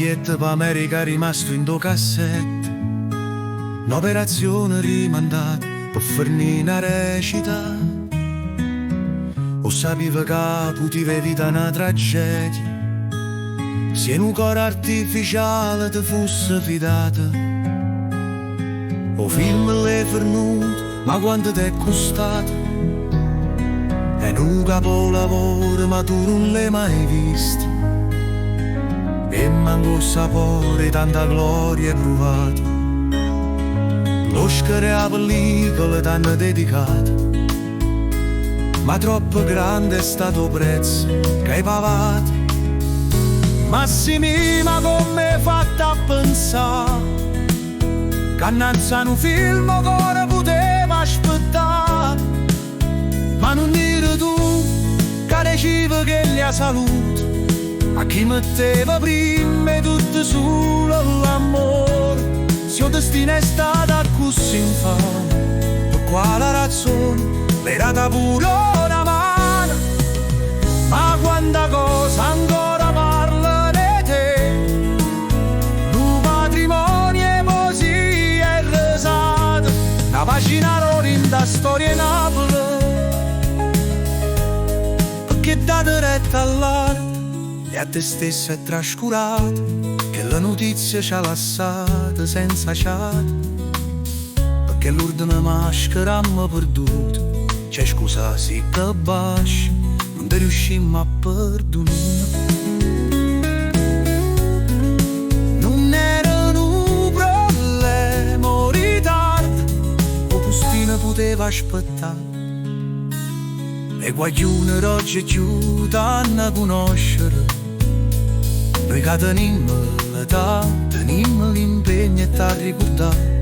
biglietto per America è rimasto in due cassette. Un'operazione rimandata per fornire una recita. O sapeva che poteva evitare una tragedia se in un coro artificiale ti fosse fidata. O film l'è fornuto, ma quanto ti è costato? È un capolavoro ma tu non l'hai mai visto. E manco sapore, tanta gloria provata. L'Oscar e la pellicola t'hanno dedicato, ma troppo grande è stato il prezzo che hai pagato. Massimi, ma come hai fatto a pensare che annanzi un film ancora poteva aspettare? Ma non dire tu che diceva che gli ha salute a chi metteva prima tutto solo l'amore. Se il destino è stato così infame, per quale ragione l'hai data pure una mano? Ma quanta cosa ancora parla di te, tu patrimonio e così è resato, una pagina rovinta storia in Napoli, perché date retta all'arte e a te stesso è trascurato, che la notizia ci ha lasciato senza chat, perché l'ultima maschera mi perduto. C'è scusa sì che basci, non ti riuscimmo a perdonare. Non era un problema, ritardo, o postino poteva aspettare. E qualcuno oggi aiuta a conoscere. Noi che teniamo l'età, teniamo l'impegno e t'ha ricordare.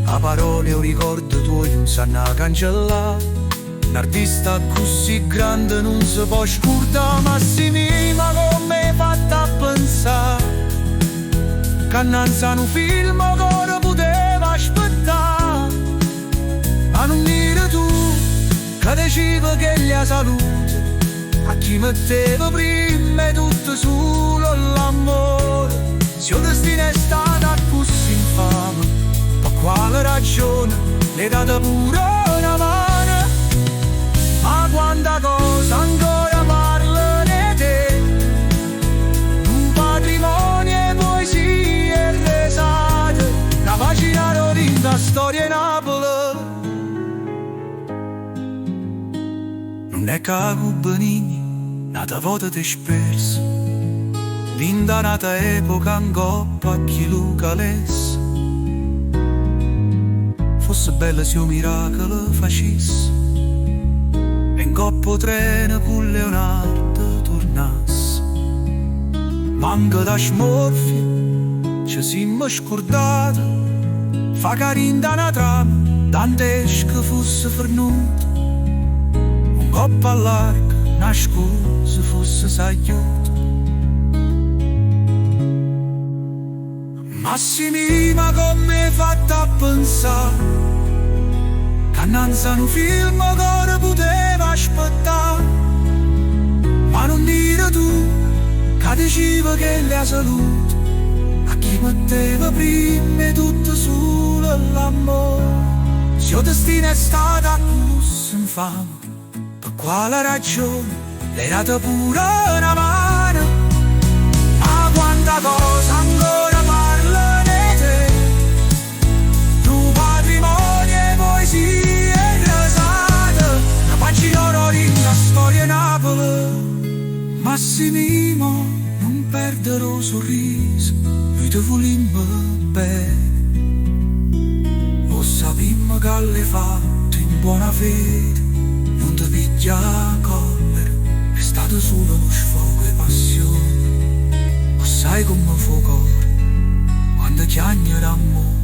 A parole o ricordo tuoi non sanno cancellare. Un artista così grande non si può scordare. Massimi, ma come hai fatto a pensare che annanzi un film ancora poteva aspettare? Ma non dire tu che diceva che gli ha salute a chi metteva prima tutto solo l'amore. Se il destino è stato così infame, per quale ragione l'hai data pure una mano? Ma quanta cosa ancora parla di te, un patrimonio e poesie resate, una pagina rovinta storia in Napoli. Non è che a Benigni nata volta ti spersa, vinta nata epoca in coppa a chi lo calesse. Fosse bella se un miracolo facesse e in coppa treno con Leonardo tornasse. Manca da smorfia ci siamo scordati, fa carinda una trama tant'è che fosse fornuta. Un coppa all'arca una scusa fosse s'aiuta. Massimi, ma come hai fatto a pensare che annanzi un film ancora poteva aspettare? Ma non dire tu che diceva che gli ha salute a chi metteva prima tutto solo l'amore. Se il destino è stato così infame, per quale ragione l'hai data pure una mano? Ma quanta cosa ancora parla di te, tu patrimonio e poesie resate, una pagina rovinta storia in Napoli. Massimino, non perdere il sorriso, noi ti volimmo bene. Lo sapimmo che l'hai fatto in buona fede, non ti piglia a collera, è stato solo uno sfogo e passione. Sai come fa cuore quando chiagna d'amore.